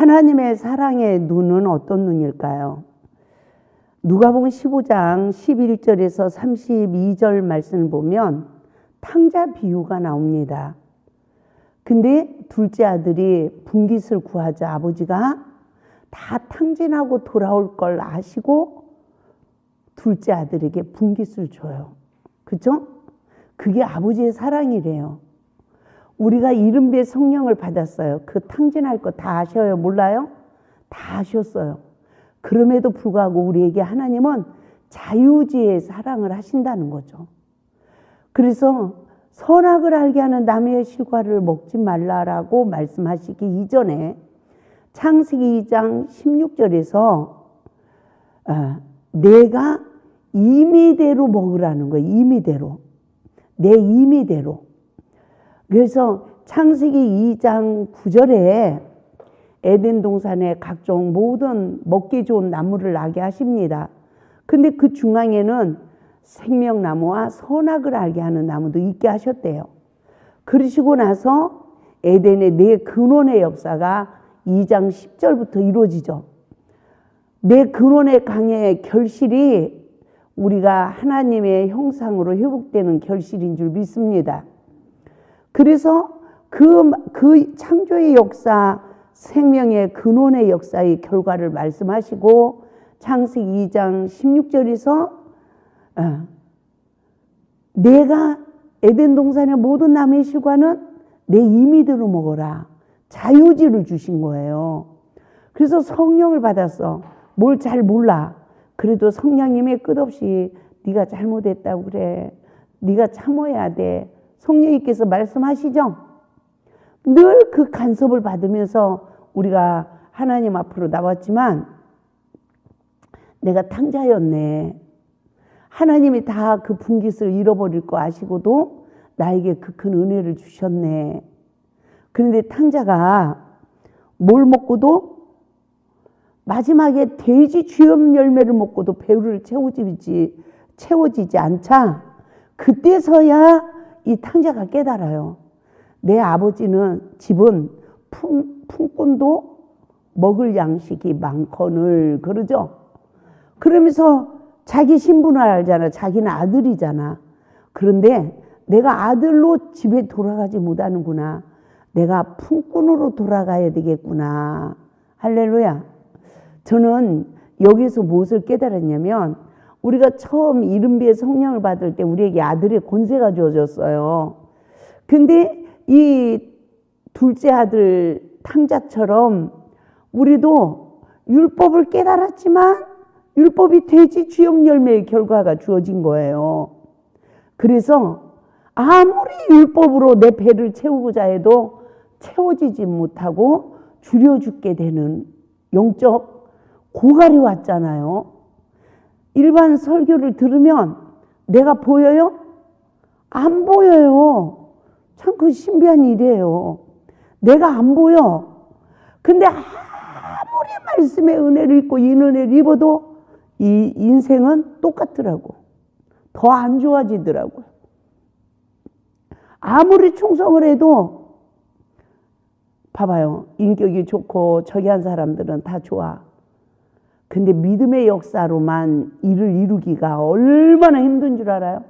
하나님의 사랑의 눈은 어떤 눈일까요? 누가복음 15장 11절에서 32절 말씀을 보면 탕자 비유가 나옵니다. 근데 둘째 아들이 분깃을 구하자 아버지가 다 탕진하고 돌아올 걸 아시고 둘째 아들에게 분깃을 줘요. 그죠? 그게 아버지의 사랑이래요. 우리가 이른배 성령을 받았어요. 그 탕진할 거 다 아셔요? 몰라요? 다 아셨어요. 그럼에도 불구하고 우리에게 하나님은 자유지의 사랑을 하신다는 거죠. 그래서 선악을 알게 하는 나무의 실과를 먹지 말라라고 말씀하시기 이전에 창세기 2장 16절에서 내가 임의대로 먹으라는 거예요. 임의대로. 내 임의대로. 그래서 창세기 2장 9절에 에덴 동산에 각종 모든 먹기 좋은 나무를 나게 하십니다. 근데 그 중앙에는 생명나무와 선악을 알게 하는 나무도 있게 하셨대요. 그러시고 나서 에덴의 네 근원의 역사가 2장 10절부터 이루어지죠. 네 근원의 강의 결실이 우리가 하나님의 형상으로 회복되는 결실인 줄 믿습니다. 그래서 그 창조의 역사, 생명의 근원의 역사의 결과를 말씀하시고 창세기 2장 16절에서 내가 에덴 동산의 모든 나무의 실과는 내 임의대로 먹어라. 자유지를 주신 거예요. 그래서 성령을 받았어. 뭘 잘 몰라. 그래도 성령님이 끝없이 네가 잘못했다고 그래. 네가 참아야 돼. 성령님께서 말씀하시죠. 늘 그 간섭을 받으면서 우리가 하나님 앞으로 나왔지만 내가 탕자였네. 하나님이 다 그 분깃을 잃어버릴 거 아시고도 나에게 그 큰 은혜를 주셨네. 그런데 탕자가 뭘 먹고도 마지막에 돼지 쥐염 열매를 먹고도 배를 채워지지 않자 그때서야 이 탕자가 깨달아요. 내 아버지는 집은 품꾼도 먹을 양식이 많거늘 그러죠. 그러면서 자기 신분을 알잖아. 자기는 아들이잖아. 그런데 내가 아들로 집에 돌아가지 못하는구나. 내가 품꾼으로 돌아가야 되겠구나. 할렐루야. 저는 여기서 무엇을 깨달았냐면 우리가 처음 이른비의 성령을 받을 때 우리에게 아들의 권세가 주어졌어요. 근데 이 둘째 아들 탕자처럼 우리도 율법을 깨달았지만 율법이 돼지 쥐염 열매의 결과가 주어진 거예요. 그래서 아무리 율법으로 내 배를 채우고자 해도 채워지지 못하고 줄여 죽게 되는 영적 고갈이 왔잖아요. 일반 설교를 들으면 내가 보여요? 안 보여요. 참 그 신비한 일이에요. 내가 안 보여. 근데 아무리 말씀의 은혜를 입고 이 은혜를 입어도 이 인생은 똑같더라고. 더 안 좋아지더라고요. 아무리 충성을 해도 봐봐요. 인격이 좋고 저기 한 사람들은 다 좋아. 근데 믿음의 역사로만 일을 이루기가 얼마나 힘든 줄 알아요?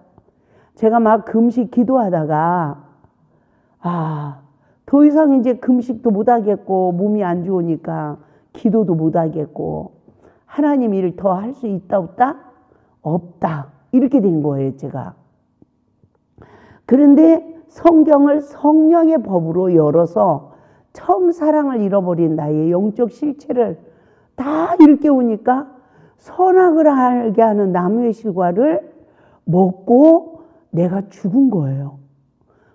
제가 막 금식 기도하다가 더 이상 이제 금식도 못하겠고 몸이 안 좋으니까 기도도 못하겠고 하나님 일을 더 할 수 있다 없다? 없다. 이렇게 된 거예요 제가. 그런데 성경을 성령의 법으로 열어서 처음 사랑을 잃어버린 나의 영적 실체를 다 일깨우니까 선악을 알게 하는 나무의 실과를 먹고 내가 죽은 거예요.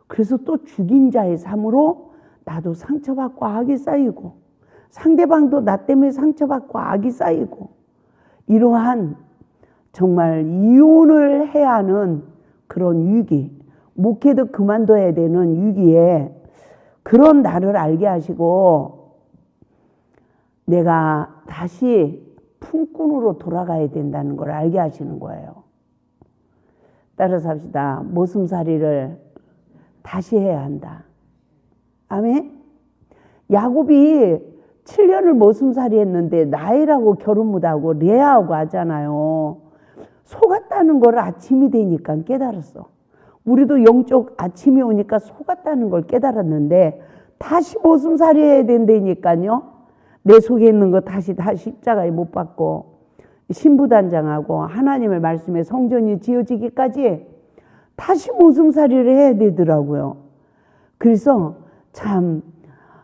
그래서 또 죽인 자의 삶으로 나도 상처받고 악이 쌓이고 상대방도 나 때문에 상처받고 악이 쌓이고 이러한 정말 이혼을 해야 하는 그런 위기, 목회도 그만둬야 되는 위기에 그런 나를 알게 하시고 내가 다시 품꾼으로 돌아가야 된다는 걸 알게 하시는 거예요. 따라서 합시다. 모슴살이를 다시 해야 한다. 아멘? 야곱이 7년을 머슴살이 했는데 라헬하고 결혼 못하고 레아하고 하잖아요. 속았다는 걸 아침이 되니까 깨달았어. 우리도 영적 아침이 오니까 속았다는 걸 깨달았는데 다시 머슴살이 해야 된다니까요. 내 속에 있는 거 다시 십자가에 못 박고 신부단장하고 하나님의 말씀에 성전이 지어지기까지 다시 머슴살이를 해야 되더라고요. 그래서 참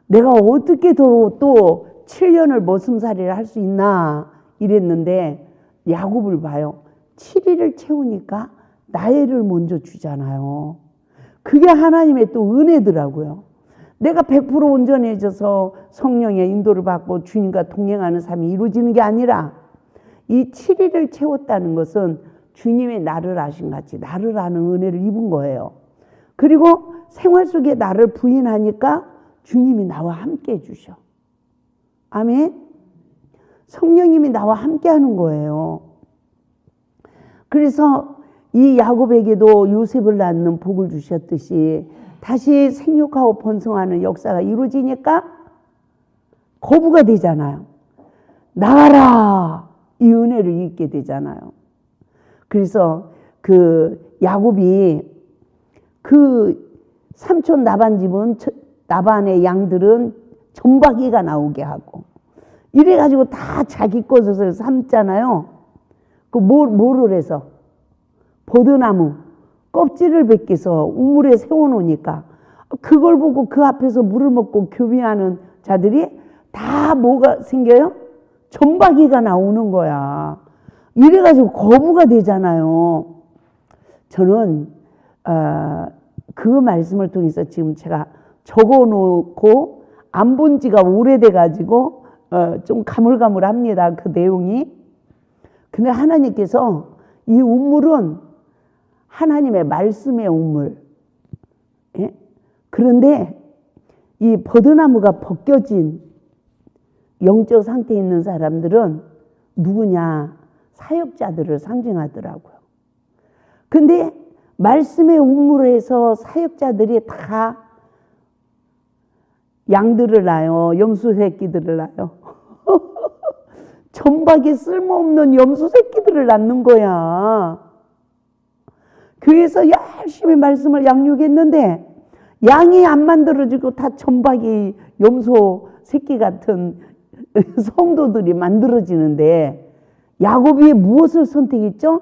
내가 어떻게 또 7년을 머슴살이를 할 수 있나 이랬는데 야곱을 봐요. 7일을 채우니까 나혜를 먼저 주잖아요. 그게 하나님의 또 은혜더라고요. 내가 100% 온전해져서 성령의 인도를 받고 주님과 동행하는 삶이 이루어지는 게 아니라 이 7일을 채웠다는 것은 주님의 나를 아신 같이 나를 아는 은혜를 입은 거예요. 그리고 생활 속에 나를 부인하니까 주님이 나와 함께 해주셔. 아멘. 성령님이 나와 함께 하는 거예요. 그래서 이 야곱에게도 요셉을 낳는 복을 주셨듯이 다시 생육하고 번성하는 역사가 이루어지니까 거부가 되잖아요. 나가라! 이 은혜를 입게 되잖아요. 그래서 그 야곱이 그 삼촌 라반 집은 라반의 양들은 점박이가 나오게 하고 이래가지고 다 자기 것을 삼잖아요. 그 뭐를 해서 버드나무 껍질을 벗겨서 우물에 세워놓으니까 그걸 보고 그 앞에서 물을 먹고 교미하는 자들이 다 뭐가 생겨요? 점박이가 나오는 거야. 이래가지고 거부가 되잖아요. 저는 그 말씀을 통해서 지금 제가 적어놓고 안 본 지가 오래돼가지고 좀 가물가물합니다. 그 내용이. 근데 하나님께서 이 우물은 하나님의 말씀의 우물. 예? 그런데 이 버드나무가 벗겨진 영적 상태에 있는 사람들은 누구냐? 사역자들을 상징하더라고요. 근데 말씀의 우물에서 사역자들이 다 양들을 낳아요. 염소 새끼들을 낳아요. 점박이 쓸모없는 염소 새끼들을 낳는 거야. 교회에서 열심히 말씀을 양육했는데 양이 안 만들어지고 다 점박이 염소 새끼 같은 성도들이 만들어지는데 야곱이 무엇을 선택했죠?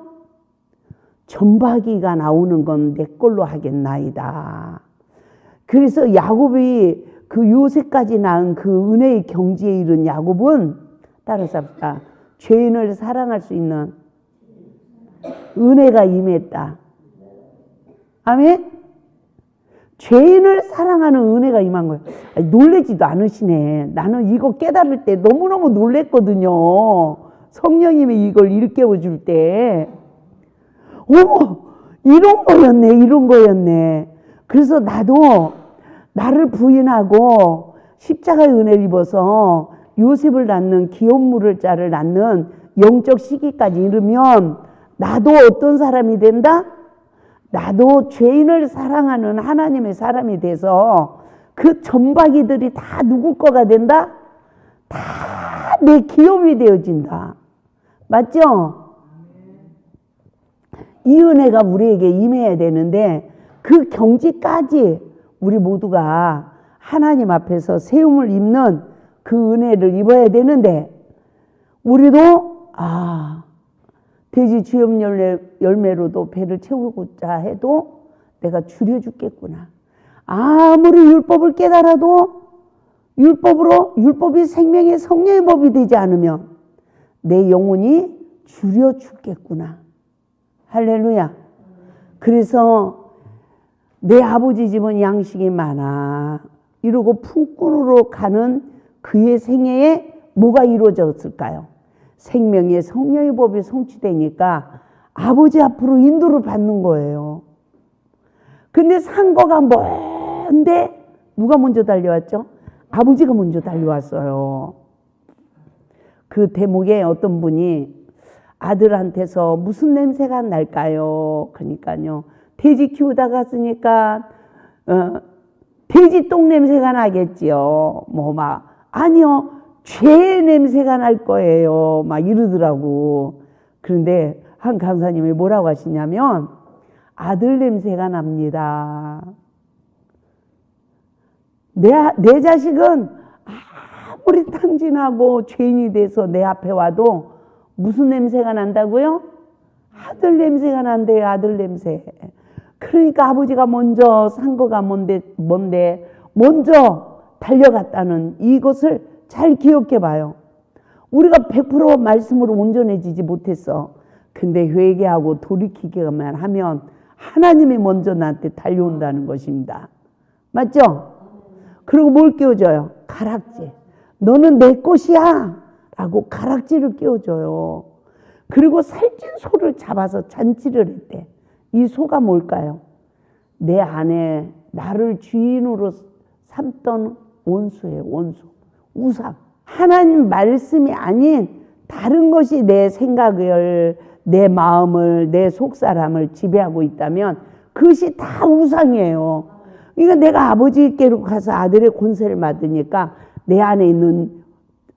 점박이가 나오는 건 내 걸로 하겠나이다. 그래서 야곱이 그 요새까지 낳은 그 은혜의 경지에 이른 야곱은 따라서 죄인을 사랑할 수 있는 은혜가 임했다. 아멘? 죄인을 사랑하는 은혜가 임한 거예요. 아니, 놀라지도 않으시네. 나는 이거 깨달을 때 너무너무 놀랬거든요. 성령님이 이걸 일깨워 줄 때. 어머, 이런 거였네. 그래서 나도 나를 부인하고 십자가의 은혜를 입어서 요셉을 낳는 기업물을 자를 낳는 영적 시기까지 이르면 나도 어떤 사람이 된다? 나도 죄인을 사랑하는 하나님의 사람이 돼서 그 점박이들이 다 누구 거가 된다? 다 내 기업이 되어진다. 맞죠? 이 은혜가 우리에게 임해야 되는데 그 경지까지 우리 모두가 하나님 앞에서 세움을 입는 그 은혜를 입어야 되는데 우리도 돼지 주염 열매로도 배를 채우고자 해도 내가 줄여 죽겠구나. 아무리 율법을 깨달아도 율법이 생명의 성령의 법이 되지 않으면 내 영혼이 줄여 죽겠구나. 할렐루야. 그래서 내 아버지 집은 양식이 많아 이러고 품꾼으로 가는 그의 생애에 뭐가 이루어졌을까요? 생명의 성령의 법이 성취되니까 아버지 앞으로 인도를 받는 거예요. 근데 상거가 먼데 누가 먼저 달려왔죠? 아버지가 먼저 달려왔어요. 그 대목에 어떤 분이 아들한테서 무슨 냄새가 날까요? 그러니까요. 돼지 키우다가 쓰니까 돼지 똥 냄새가 나겠지요. 아니요. 죄 냄새가 날 거예요. 막 이러더라고. 그런데 한 강사님이 뭐라고 하시냐면 아들 냄새가 납니다. 내 자식은 아무리 탕진하고 죄인이 돼서 내 앞에 와도 무슨 냄새가 난다고요? 아들 냄새가 난대요. 아들 냄새. 그러니까 아버지가 먼저 산 거가 뭔데 먼저 달려갔다는 이것을 잘 기억해 봐요. 우리가 100% 말씀으로 온전해지지 못했어. 근데 회개하고 돌이키기만 하면 하나님이 먼저 나한테 달려온다는 것입니다. 맞죠? 그리고 뭘 끼워줘요? 가락지. 너는 내 것이야 라고 가락지를 끼워줘요. 그리고 살찐 소를 잡아서 잔치를 했대. 이 소가 뭘까요? 내 안에 나를 주인으로 삼던 원수예요. 원수. 우상. 하나님 말씀이 아닌 다른 것이 내 생각을, 내 마음을, 내 속사람을 지배하고 있다면 그것이 다 우상이에요. 그러니까 내가 아버지께로 가서 아들의 권세를 받으니까 내 안에 있는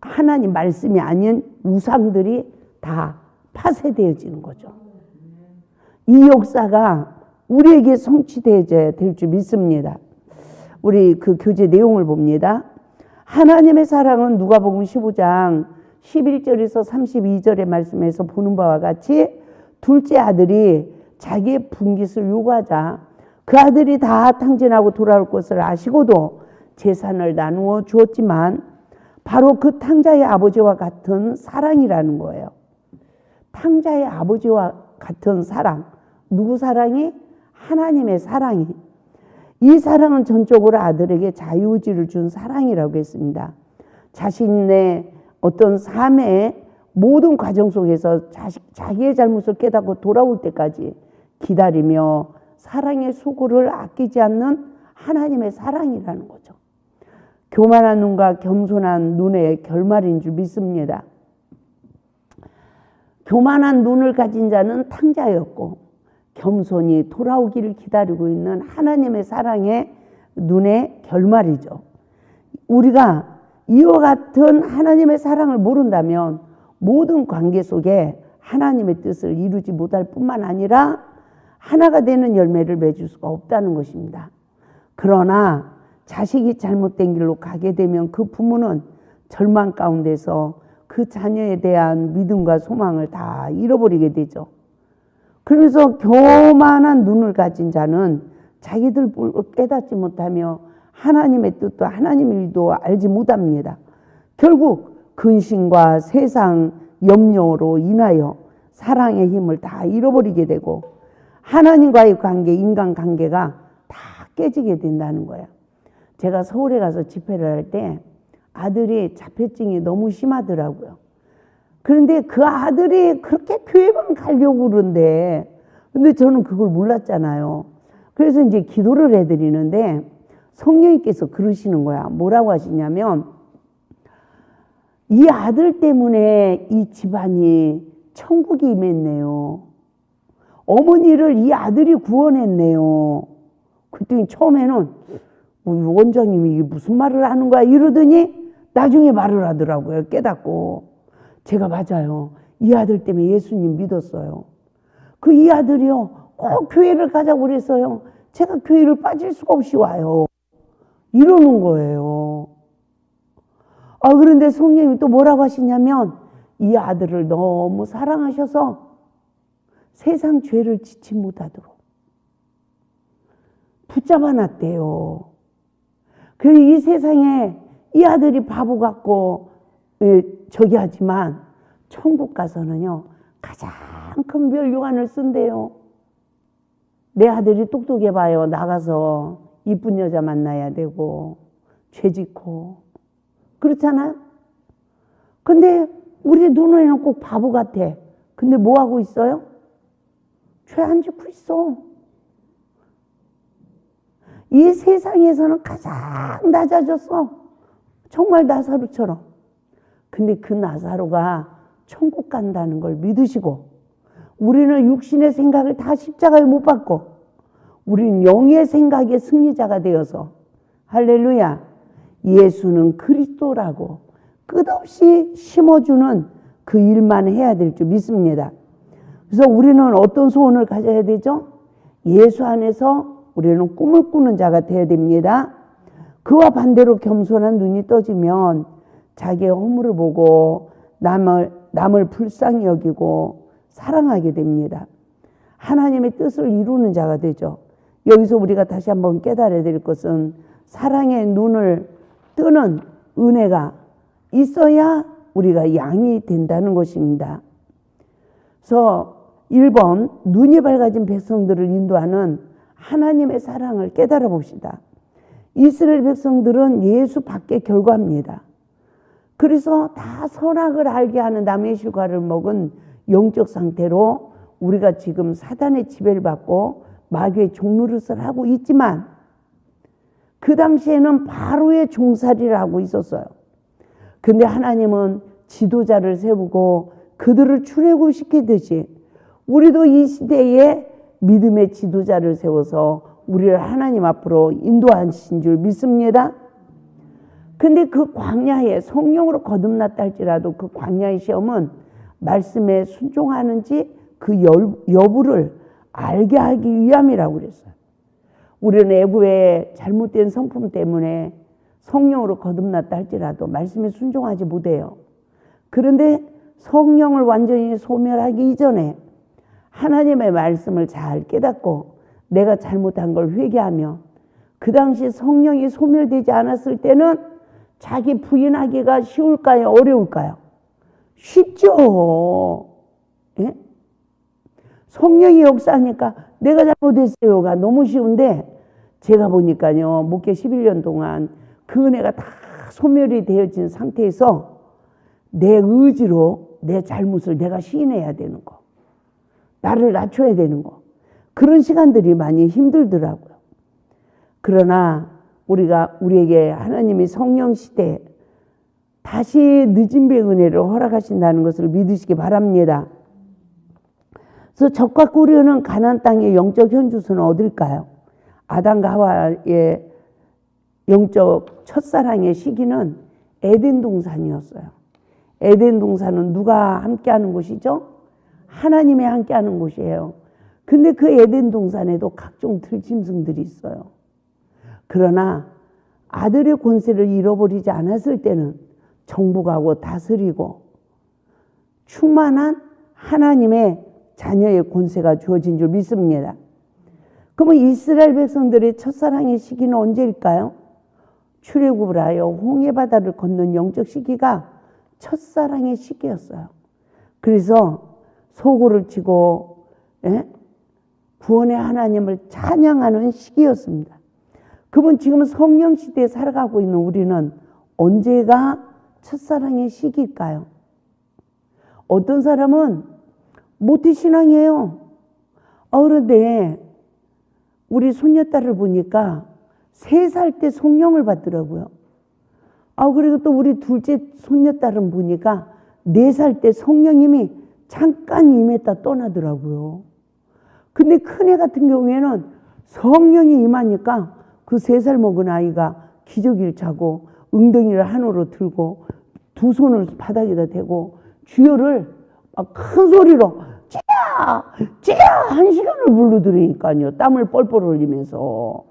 하나님 말씀이 아닌 우상들이 다 파쇄되어지는 거죠. 이 역사가 우리에게 성취되어야 될 줄 믿습니다. 우리 그 교재 내용을 봅니다. 하나님의 사랑은 누가복음 15장 11절에서 32절의 말씀에서 보는 바와 같이 둘째 아들이 자기의 분깃을 요구하자 그 아들이 다 탕진하고 돌아올 것을 아시고도 재산을 나누어 주었지만 바로 그 탕자의 아버지와 같은 사랑이라는 거예요. 탕자의 아버지와 같은 사랑. 누구 사랑이? 하나님의 사랑이. 이 사랑은 전적으로 아들에게 자유의지를 준 사랑이라고 했습니다. 자신의 어떤 삶의 모든 과정 속에서 자기의 잘못을 깨닫고 돌아올 때까지 기다리며 사랑의 수고를 아끼지 않는 하나님의 사랑이라는 거죠. 교만한 눈과 겸손한 눈의 결말인 줄 믿습니다. 교만한 눈을 가진 자는 탕자였고 겸손히 돌아오기를 기다리고 있는 하나님의 사랑의 눈의 결말이죠. 우리가 이와 같은 하나님의 사랑을 모른다면 모든 관계 속에 하나님의 뜻을 이루지 못할 뿐만 아니라 하나가 되는 열매를 맺을 수가 없다는 것입니다. 그러나 자식이 잘못된 길로 가게 되면 그 부모는 절망 가운데서 그 자녀에 대한 믿음과 소망을 다 잃어버리게 되죠. 그래서 교만한 눈을 가진 자는 자기들 깨닫지 못하며 하나님의 뜻도 하나님의 일도 알지 못합니다. 결국 근심과 세상 염려로 인하여 사랑의 힘을 다 잃어버리게 되고 하나님과의 관계, 인간관계가 다 깨지게 된다는 거예요. 제가 서울에 가서 집회를 할 때 아들이 자폐증이 너무 심하더라고요. 그런데 그 아들이 그렇게 교회만 가려고 그러는데 근데 저는 그걸 몰랐잖아요. 그래서 이제 기도를 해드리는데 성령님께서 그러시는 거야. 뭐라고 하시냐면 이 아들 때문에 이 집안이 천국이 임했네요. 어머니를 이 아들이 구원했네요. 그랬더니 처음에는 원장님이 이게 무슨 말을 하는 거야 이러더니 나중에 말을 하더라고요. 깨닫고. 제가 맞아요. 이 아들 때문에 예수님 믿었어요. 그 이 아들이요. 꼭 교회를 가자고 그랬어요. 제가 교회를 빠질 수가 없이 와요. 이러는 거예요. 그런데 성령님이 또 뭐라고 하시냐면 이 아들을 너무 사랑하셔서 세상 죄를 지지 못하도록 붙잡아 놨대요. 그래서 이 세상에 이 아들이 바보 같고 저기 하지만 천국 가서는요 가장 큰 멸류관을 쓴대요. 내 아들이 똑똑해 봐요. 나가서 이쁜 여자 만나야 되고 죄 짓고 그렇잖아요. 근데 우리 눈에는 꼭 바보 같아. 근데 뭐 하고 있어요? 죄 안 짓고 있어. 이 세상에서는 가장 낮아졌어. 정말 나사로처럼. 근데 그 나사로가 천국 간다는 걸 믿으시고 우리는 육신의 생각을 다 십자가에 못 박고 우리는 영의 생각의 승리자가 되어서 할렐루야 예수는 그리스도라고 끝없이 심어주는 그 일만 해야 될 줄 믿습니다. 그래서 우리는 어떤 소원을 가져야 되죠? 예수 안에서 우리는 꿈을 꾸는 자가 되어야 됩니다. 그와 반대로 겸손한 눈이 떠지면 자기의 허물을 보고 남을 불쌍히 여기고 사랑하게 됩니다. 하나님의 뜻을 이루는 자가 되죠. 여기서 우리가 다시 한번 깨달아야 될 것은 사랑의 눈을 뜨는 은혜가 있어야 우리가 양이 된다는 것입니다. 그래서 1번, 눈이 밝아진 백성들을 인도하는 하나님의 사랑을 깨달아 봅시다. 이스라엘 백성들은 예수 밖에 결과합니다. 그래서 다 선악을 알게 하는 나무의 실과를 먹은 영적 상태로 우리가 지금 사단의 지배를 받고 마귀의 종노릇을 하고 있지만 그 당시에는 바로의 종살이를 하고 있었어요. 근데 하나님은 지도자를 세우고 그들을 출애굽시키듯이 우리도 이 시대에 믿음의 지도자를 세워서 우리를 하나님 앞으로 인도하신 줄 믿습니다. 근데 그 광야에 성령으로 거듭났다 할지라도 그 광야의 시험은 말씀에 순종하는지 그 여부를 알게 하기 위함이라고 그랬어요. 우리는 애굽의 잘못된 성품 때문에 성령으로 거듭났다 할지라도 말씀에 순종하지 못해요. 그런데 성령을 완전히 소멸하기 이전에 하나님의 말씀을 잘 깨닫고 내가 잘못한 걸 회개하며 그 당시 성령이 소멸되지 않았을 때는 자기 부인하기가 쉬울까요? 어려울까요? 쉽죠. 예? 성령이 역사하니까 내가 잘못했어요가 너무 쉬운데 제가 보니까요. 목회 11년 동안 그 은혜가 다 소멸이 되어진 상태에서 내 의지로 내 잘못을 내가 시인해야 되는 거. 나를 낮춰야 되는 거. 그런 시간들이 많이 힘들더라고요. 그러나 우리에게 하나님이 성령 시대에 다시 늦은 배의 은혜를 허락하신다는 것을 믿으시기 바랍니다. 그래서 적과 꾸려는 가나안 땅의 영적 현주소는 어딜까요? 아담과 하와의 영적 첫사랑의 시기는 에덴 동산이었어요. 에덴 동산은 누가 함께하는 곳이죠? 하나님이 함께하는 곳이에요. 근데 그 에덴 동산에도 각종 들짐승들이 있어요. 그러나 아들의 권세를 잃어버리지 않았을 때는 정복하고 다스리고 충만한 하나님의 자녀의 권세가 주어진 줄 믿습니다. 그러면 이스라엘 백성들의 첫사랑의 시기는 언제일까요? 출애굽을 하여 홍해바다를 건넌 영적 시기가 첫사랑의 시기였어요. 그래서 소고를 치고 구원의 하나님을 찬양하는 시기였습니다. 그분 지금 성령 시대에 살아가고 있는 우리는 언제가 첫사랑의 시기일까요? 어떤 사람은 모태신앙이에요. 그런데 우리 손녀딸을 보니까 3살 때 성령을 받더라고요. 그리고 또 우리 둘째 손녀딸은 보니까 4살 때 성령님이 잠깐 임했다 떠나더라고요. 근데 큰애 같은 경우에는 성령이 임하니까 그 3살 먹은 아이가 기저귀를 차고 엉덩이를 한으로 들고 두 손을 바닥에다 대고 주여를 막 큰 소리로 찌야! 찌야! 1시간을 부르더라니까요. 땀을 뻘뻘 흘리면서.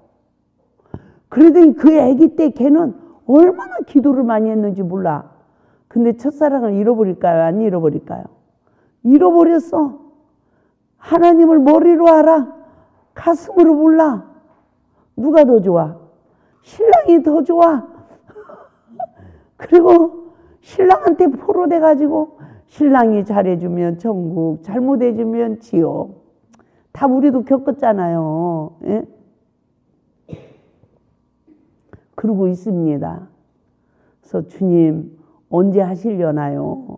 그러더니 그 아기 때 걔는 얼마나 기도를 많이 했는지 몰라. 근데 첫사랑을 잃어버릴까요? 안 잃어버릴까요? 잃어버렸어. 하나님을 머리로 알아. 가슴으로 몰라. 누가 더 좋아? 신랑이 더 좋아. 그리고 신랑한테 포로돼가지고 신랑이 잘해주면 천국, 잘못해주면 지옥. 다 우리도 겪었잖아요. 예? 그러고 있습니다. 그래서 주님 언제 하시려나요?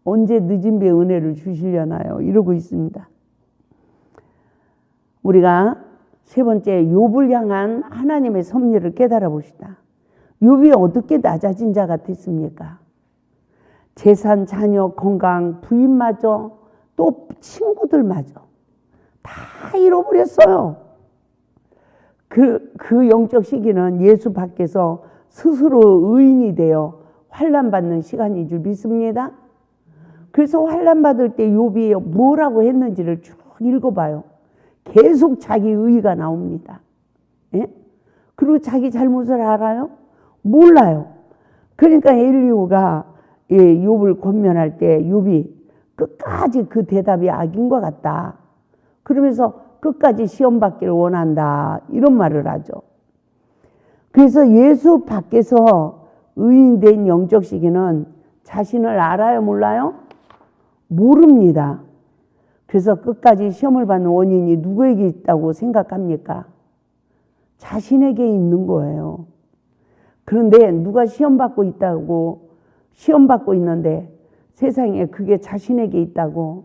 언제 늦은 배의 은혜를 주시려나요? 이러고 있습니다. 우리가 세 번째 욥을 향한 하나님의 섭리를 깨달아 봅시다. 욥이 어떻게 낮아진 자 같았습니까? 재산, 자녀, 건강, 부인마저 또 친구들마저 다 잃어버렸어요. 그 영적 시기는 예수 밖에서 스스로 의인이 되어 환난 받는 시간인 줄 믿습니다. 그래서 환난 받을 때 욥이 뭐라고 했는지를 쭉 읽어봐요. 계속 자기 의의가 나옵니다. 예? 그리고 자기 잘못을 알아요? 몰라요. 그러니까 엘리후가 욥을 권면할 때 욥이 끝까지 그 대답이 악인과 같다. 그러면서 끝까지 시험 받기를 원한다. 이런 말을 하죠. 그래서 예수 밖에서 의인된 영적 시기는 자신을 알아요? 몰라요? 모릅니다. 그래서 끝까지 시험을 받는 원인이 누구에게 있다고 생각합니까? 자신에게 있는 거예요. 그런데 누가 시험받고 있는데 세상에 그게 자신에게 있다고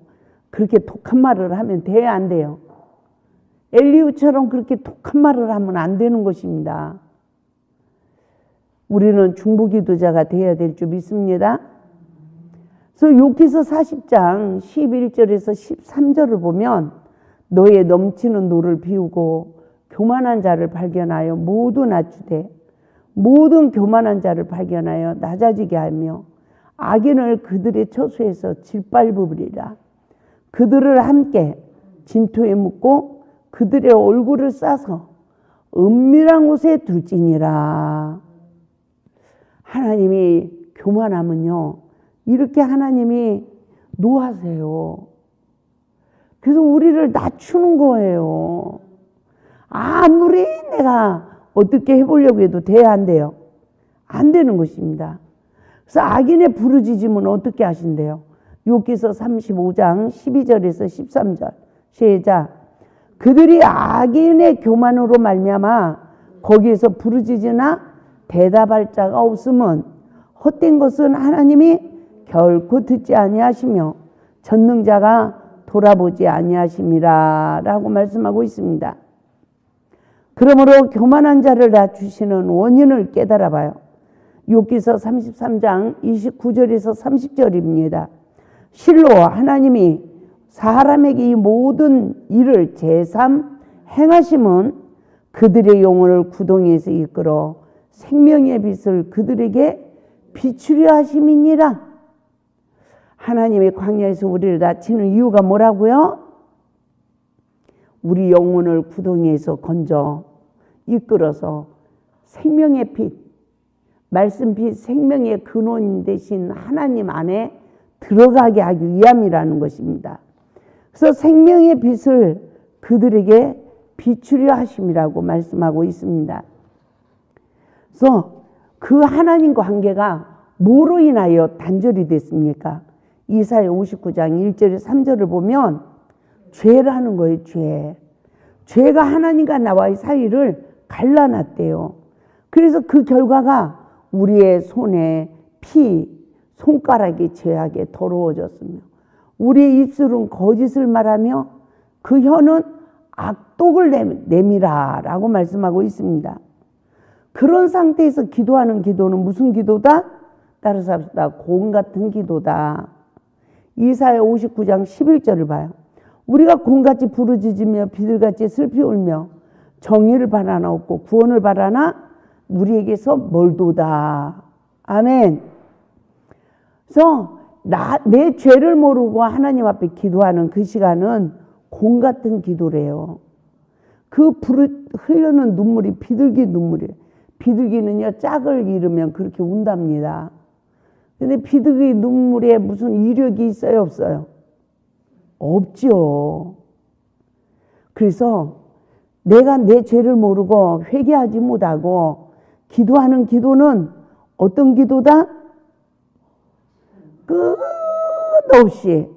그렇게 독한 말을 하면 돼야 안 돼요? 엘리후처럼 그렇게 독한 말을 하면 안 되는 것입니다. 우리는 중보기도자가 되어야 될 줄 믿습니다. 그래서 욥기서 40장 11절에서 13절을 보면 너의 넘치는 노를 비우고 교만한 자를 발견하여 모두 낮추되 모든 교만한 자를 발견하여 낮아지게 하며 악인을 그들의 처소에서 짓밟으리라. 그들을 함께 진토에 묻고 그들의 얼굴을 싸서 은밀한 곳에 둘지니라. 하나님이 교만하면요 이렇게 하나님이 노하세요. 그래서 우리를 낮추는 거예요. 아무리 내가 어떻게 해보려고 해도 돼야 안 돼요. 안 되는 것입니다. 그래서 악인의 부르짖음은 어떻게 하신대요? 욥기서 35장 12절에서 13절 시작. 그들이 악인의 교만으로 말미암아 거기에서 부르짖으나 대답할 자가 없으면 헛된 것은 하나님이 결코 듣지 아니하시며 전능자가 돌아보지 아니하심이라 라고 말씀하고 있습니다. 그러므로 교만한 자를 낮추시는 원인을 깨달아 봐요. 욥기서 33장 29절에서 30절입니다. 실로 하나님이 사람에게 이 모든 일을 제삼 행하심은 그들의 영혼을 구덩이에서 이끌어 생명의 빛을 그들에게 비추려 하심이니라. 하나님의 광야에서 우리를 낮추는 이유가 뭐라고요? 우리 영혼을 구덩이에서 건져 이끌어서 생명의 빛, 말씀 빛, 생명의 근원 되신 하나님 안에 들어가게 하기 위함이라는 것입니다. 그래서 생명의 빛을 그들에게 비추려 하심이라고 말씀하고 있습니다. 그래서 그 하나님과 관계가 뭐로 인하여 단절이 됐습니까? 이사야 59장 1절 3절을 보면 죄라는 거예요. 죄가 하나님과 나와의 사이를 갈라놨대요. 그래서 그 결과가 우리의 손에 손가락이 죄악에 더러워졌으며 우리의 입술은 거짓을 말하며 그 혀는 악독을 내밀어 라고 말씀하고 있습니다. 그런 상태에서 기도하는 기도는 무슨 기도다? 따라서 합시다. 곰 같은 기도다. 이사야 59장 11절을 봐요. 우리가 곰같이 부르짖으며 비둘같이 슬피 울며 정의를 바라나 없고 구원을 바라나 우리에게서 멀도다. 아멘. 그래서 내 죄를 모르고 하나님 앞에 기도하는 그 시간은 곰 같은 기도래요. 그 흘려는 눈물이 비둘기 눈물이에요. 비둘기는요 짝을 잃으면 그렇게 운답니다. 근데 비둘기 눈물에 무슨 이력이 있어요? 없어요? 없죠. 그래서 내가 내 죄를 모르고 회개하지 못하고 기도하는 기도는 어떤 기도다? 끝없이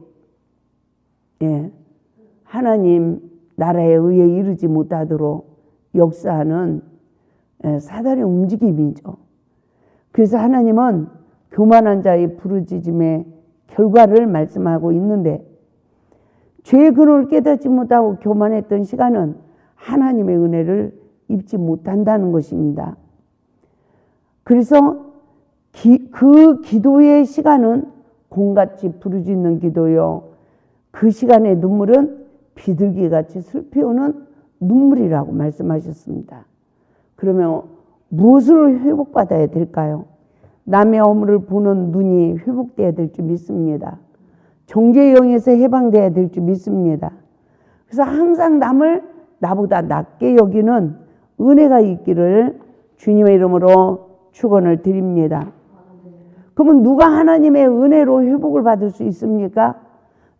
하나님 나라에 의해 이르지 못하도록 역사하는 사단의 움직임이죠. 그래서 하나님은 교만한 자의 부르짖음의 결과를 말씀하고 있는데 죄의 근원을 깨닫지 못하고 교만했던 시간은 하나님의 은혜를 입지 못한다는 것입니다. 그래서 그 기도의 시간은 곰같이 부르짖는 기도요. 그 시간의 눈물은 비둘기같이 슬피 우는 눈물이라고 말씀하셨습니다. 그러면 무엇을 회복받아야 될까요? 남의 허물을 보는 눈이 회복돼야 될 줄 믿습니다. 정죄의 영에서 해방돼야 될 줄 믿습니다. 그래서 항상 남을 나보다 낮게 여기는 은혜가 있기를 주님의 이름으로 축원을 드립니다. 그러면 누가 하나님의 은혜로 회복을 받을 수 있습니까?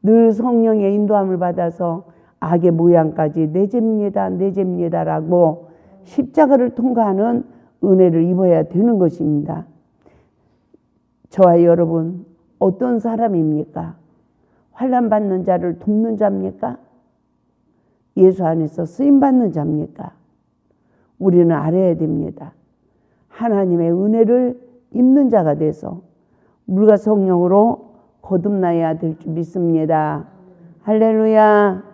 늘 성령의 인도함을 받아서 악의 모양까지 내잽니다라고 십자가를 통과하는 은혜를 입어야 되는 것입니다. 저와 여러분 어떤 사람입니까? 환난 받는 자를 돕는 자입니까? 예수 안에서 쓰임 받는 자입니까? 우리는 알아야 됩니다. 하나님의 은혜를 입는 자가 돼서 물과 성령으로 거듭나야 될 줄 믿습니다. 할렐루야.